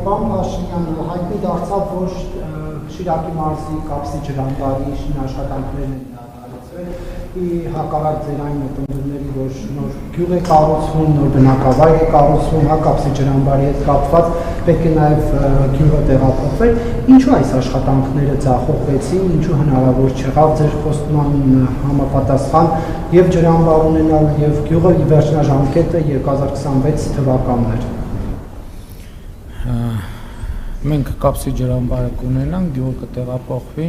Պարոն Փաշինյան, հայտնի դարձավ, որ Շիրակի մարզի կապսի ջրամբարի շինաշխատանքներն են իրականացվել, հակառակ ձեր այն մտնդումների, որ նոր գյուղ է կառուցվում, նոր բնակավայր է կառուցվում, կապսի ջրամբարի հետ կապված, պետք է նաև գյուղը տեղափոխվել, ինչու այս աշխատանքները ձախողվեցին, ինչու հնարավոր չեղավ ձեր խոստման համապատասխան եւ ջրամբար ունենալ եւ գյուղը վերջնաժամկետը 2026 թվականն էր։ Մենք կապսի ջրամբարը կունենանք, գյուղը կտեղափոխվի։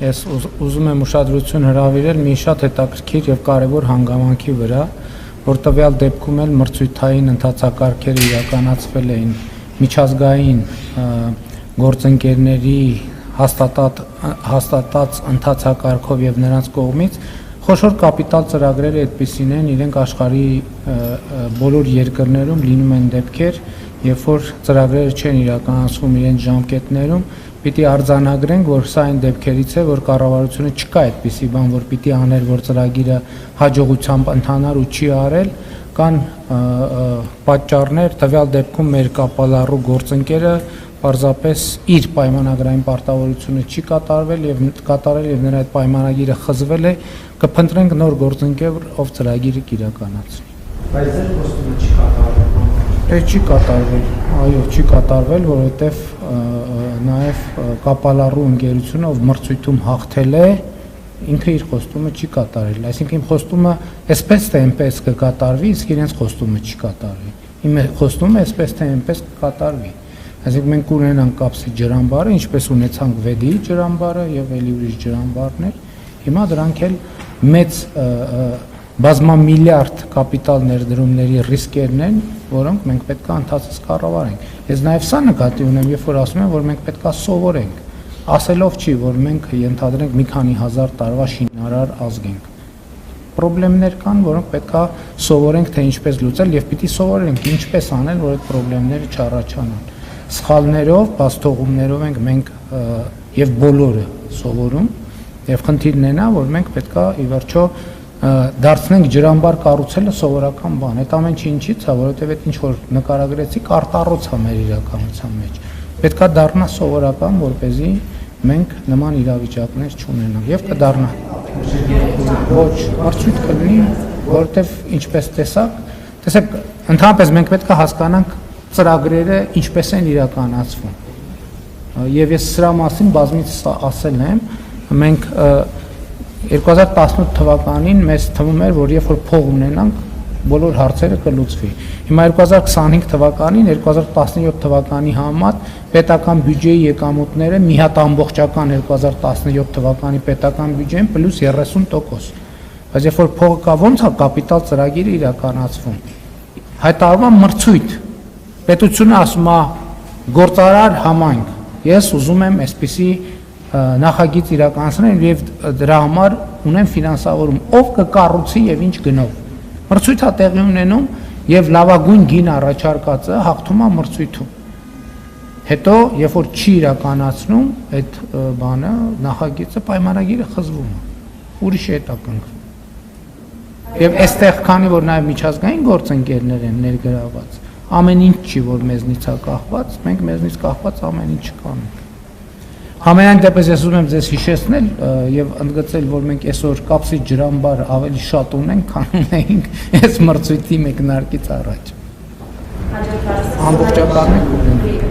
Ես ուզում եմ ուշադրություն հրավիրել մի շատ հետաքրքիր եւ կարեւոր հանգամանքի վրա, որ տվյալ դեպքում էլ մրցույթային ընթացակարգերը իրականացվել էին միջազգային գործընկերների հաստատած ընթացակարգով եւ նրանց կողմից խոշոր կապիտալ ծրագրերը այդպիսին են, իրենք աշխարհի բոլոր երկրներում լինում են դեպքեր, երբ որ ծրագրերը չեն իրականացվում իրենց ժամկետներում, պիտի արձանագրենք, որ սա այն դեպքերից է, որ կառավարությունը չկա այդպիսի բան, որ պիտի աներ, որ ծրագիրը հաջողությամբ ընթանար ու չի արել, կան պատճառներ, տվյալ դեպքում մեր կապալառու գործընկերը պարզապես իր պայմանագրային պարտավորությունը չի կատարել եւ նրա այդ պայմանագիրը խզվել է, կփնտրենք նոր գործընկեր, ով ծրագիրը կիրականացնի։ Բայց ձեր խոստումը չի կատարվել։ Չի կատարվել, այո, չի կատարվել, որովհետև նաև կապալառու ընկերությունը, ով մրցույթում հաղթել է, ինքը իր խոստումը չի կատարել, այսինքն իմ խոստումը այսպես թե այնպես կկատարվի, իսկ իրենց խոստումը չի կատարվի։ Իմ խոստումը այսպես թե այնպես կկատարվի։ Այսինքն մենք ունենանք կապսի ջրամբարը, ինչպես ունեցանք Վեդիի ջրամբարը եւ ելի ուրիշ ջրամբարներ, հիմա դրանք էլ մեծ բազմամիլիարդ կապիտալ ներդրումների ռիսկերն են, որոնք մենք պետք է ընթացից կառավարենք։ Ես նաև սա նկատի ունեմ, երբ որ ասում եմ, որ մենք պետք է սովորենք, ասելով չի, որ մենք ենթադրենք մի քանի հազար տարվա շինարար ազգ ենք։ Պրոբլեմներ կան, որոնք պետք է սովորենք, թե ինչպես լուծել եւ պիտի սովորենք ինչպես անել, որ այդ պրոբլեմները չառաջանան։ Սխալներով, բացթողումներով ենք մենք եւ բոլորը սովորում եւ խնդիրն է նա, որ մենք պետք է ի վերջո դարձնենք ջրամբար կառուցելը սովորական բան։ Այդ ամեն ինչի ինչից է, որովհետև այդ ինչ որ նկարագրեցիք արտառոց է մեր իրականության մեջ։ Պետք է դառնա սովորական, որպեսզի մենք նման իրավիճակներ չունենանք եւ կդառնա։ Ոչ, մրցույթ կլինի, որովհետև ինչպես տեսեք, ընդհանրապես մենք պետք է հասկանանք ծրագրերը ինչպես են իրականացվում։ Եվ ես սրա մասին բազմիցս ասել եմ, մենք 2018 թվականին մեզ թվում էր, որ երբ որ փող ունենանք, բոլոր հարցերը կլուծվի։ Հիմա 2025 թվականին, 2017 թվականի համեմատ պետական բյուջեի եկամուտները մի հատ ամբողջական 2017 թվականի պետական բյուջեին պլյուս 30%։ Բայց երբ որ փողը կա, ո՞նց է կապիտալ ծրագիրը իրականացվում։ Հայտարարվում է մրցույթ։ Պետությունը ասում է գործարար համայնք։ Ես ուզում եմ այսպիսի նախագիծ իրականացնել եւ դրա համար ունեն ֆինանսավորում, ով կկառուցի եւ ինչ գնով։ Մրցույթը տեղի ունենում եւ լավագույն գին առաջարկածը հաղթում է մրցույթում։ Հետո, երբ որ չի իրականացնում այդ բանը, նախագիծը պայմանագիրը խզվում է։ Ուրիշ է հետաքննվում։ Եվ այստեղ քանի որ նաեւ միջազգային գործընկերներ են ներգրաված, ամեն ինչ չի որ մեզնից է կախված, մենք մեզնից կախված ամեն ինչ կանենք։ Համենայն դեպս ես ուզում եմ ձեզ հիշեցնել եւ ընդգծել, որ մենք այսօր կապսի ջրամբար ավելի շատ ունենք, քան ունեինք այս մրցույթի մեկնարկից առաջ։ Ամբողջական ենք ունենք։